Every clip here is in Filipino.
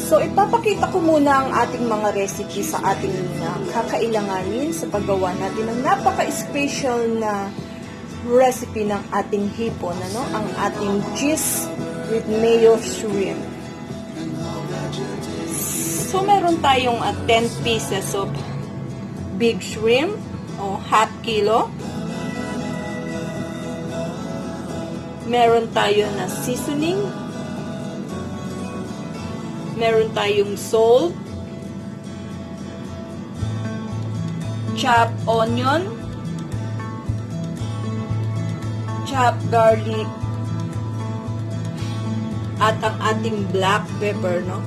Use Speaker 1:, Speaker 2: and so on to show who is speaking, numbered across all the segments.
Speaker 1: So, ipapakita ko muna ang ating mga recipe sa ating kakailanganin sa paggawa natin ng napaka-special na recipe ng ating hipon, ano? Ang ating cheese with mayo shrimp. So, meron tayong 10 pieces of big shrimp o half kilo. Meron tayo na seasoning. Meron tayong salt, chopped onion, chopped garlic, at ang ating black pepper, no?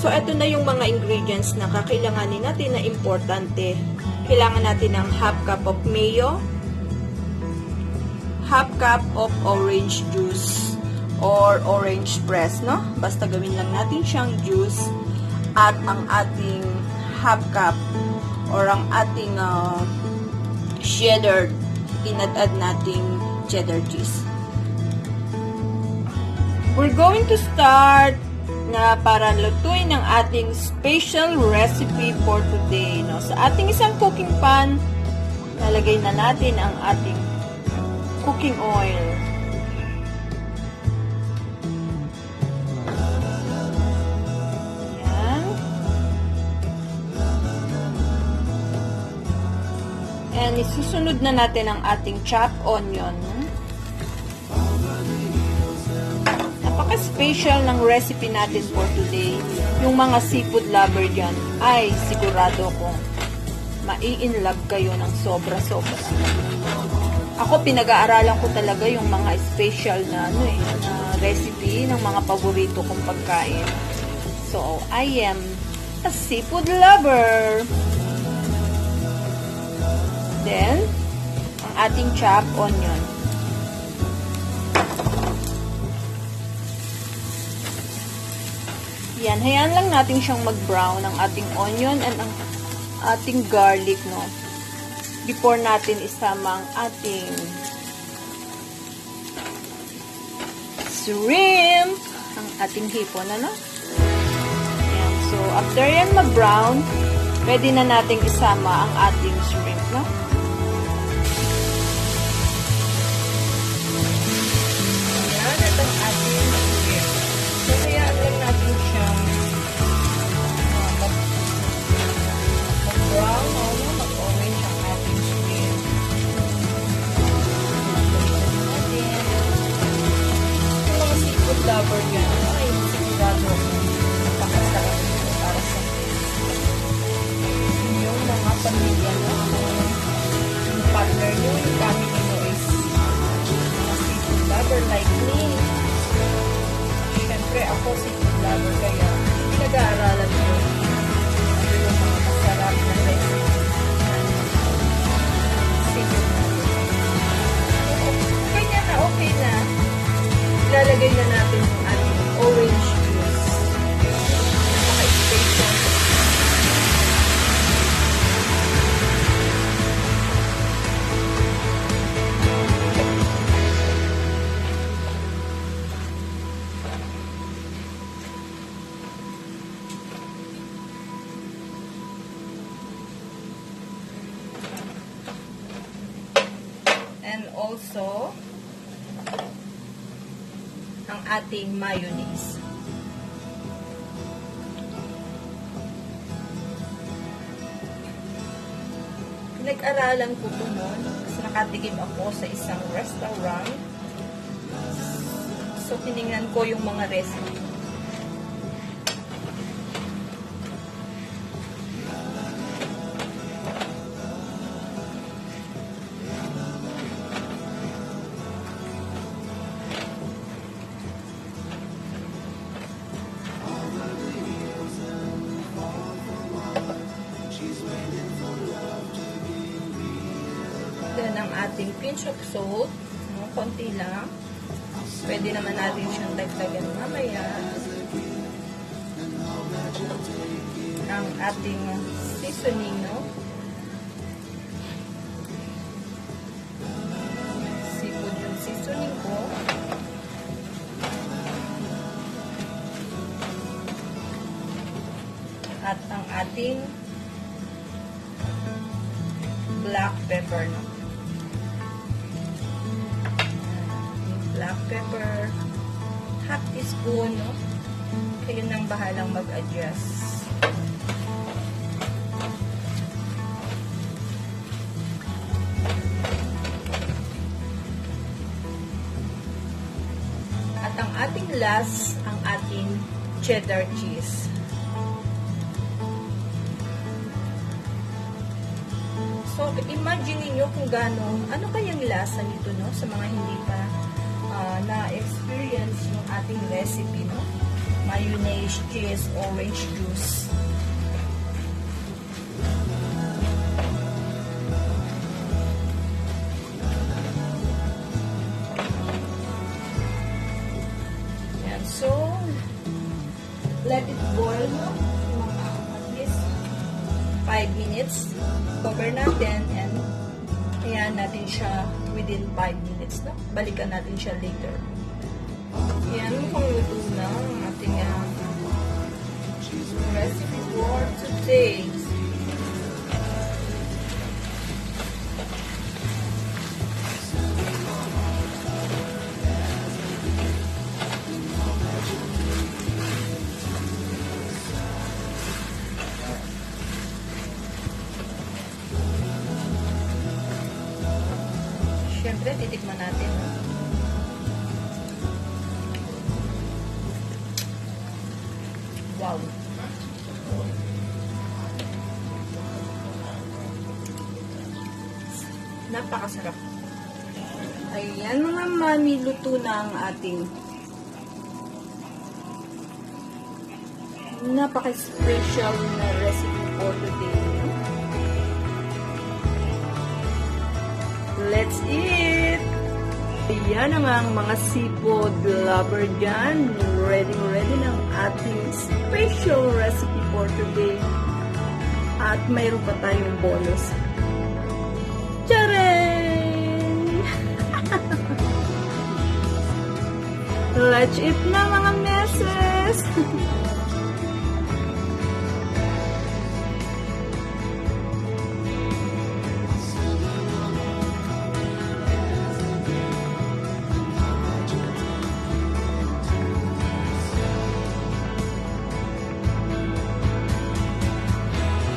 Speaker 1: So, ito na yung mga ingredients na kakailanganin natin na importante. Kailangan natin ng half cup of mayo, half cup of orange juice, or orange press, no? Basta gawin lang natin siyang juice, at ang ating half cup or ang ating cheddar, inad-add nating cheddar cheese. We're going to start na para lutuin ang ating special recipe for today, no? Sa ating isang cooking pan, lalagay na natin ang ating cooking oil. And isusunod na natin ang ating chopped onion. Napaka-special ng recipe natin for today. Yung mga seafood lover dyan, ay sigurado kong mai-inlove kayo ng sobra-sobra. Ako, pinag-aaralan ko talaga yung mga special na, na recipe ng mga paborito kong pagkain. So, I am a seafood lover. Then, ang ating chopped onion. Yan, hayaan lang natin siyang mag-brown ang ating onion and ang ating garlic, no? Before natin isama ang ating shrimp, ang ating hipon, ano? Yan, so, after yan mag-brown, pwede na nating isama ang ating shrimp, no? So, hayaan lang natin siyang mag-brown o mag-orange ang ating shrimp. Yung mga seafood lover yan, ay sigurado napakasarap ito para sa yung mga pamilya, no? Yung partner nyo, yung family nyo is mga seafood lover like me. Siyempre, ako seafood lover, kaya pinag-aaralan ko yung mga masarap na recipe ng seafood lover. Okay na. Ilalagay na natin yung ating orange juice. Napaka-special. And also, ang ating mayonnaise. Pinag-aralan ko ito noon kasi nakatikim ako sa isang restaurant. So, tinignan ko yung mga recipe. Then, ang ating pinch of salt, konti lang. Pwede naman natin siyang dagdagan mamaya. Ang ating seasoning, no? Seafood yung seasoning ko. At ang ating black pepper, no? Black pepper, half teaspoon, no? Kayo nang bahalang mag-adjust. At ang ating last, ang ating cheddar cheese. So, imagine niyo kung ano kayang lasa nito, no? Sa mga hindi pa na-experience yung ating recipe, no? Mayonnaise, cheese, orange juice. Yan. So, let it boil, no? At least 5 minutes. Cover natin and ayan natin siya within 5 minutes, no? Balikan natin siya later. Ayan, mukhang luto na ang ating recipe for today. Siyempre, titikman natin. Wow! Napakasarap. Ayan mga mami, luto na ang ating napaka-special na recipe for today. Let's eat! Ayan ang mga seafood lover dyan. Ready ng ating special recipe for today. At mayroon pa tayong bonus. Tcharay! Let's eat na mga meses!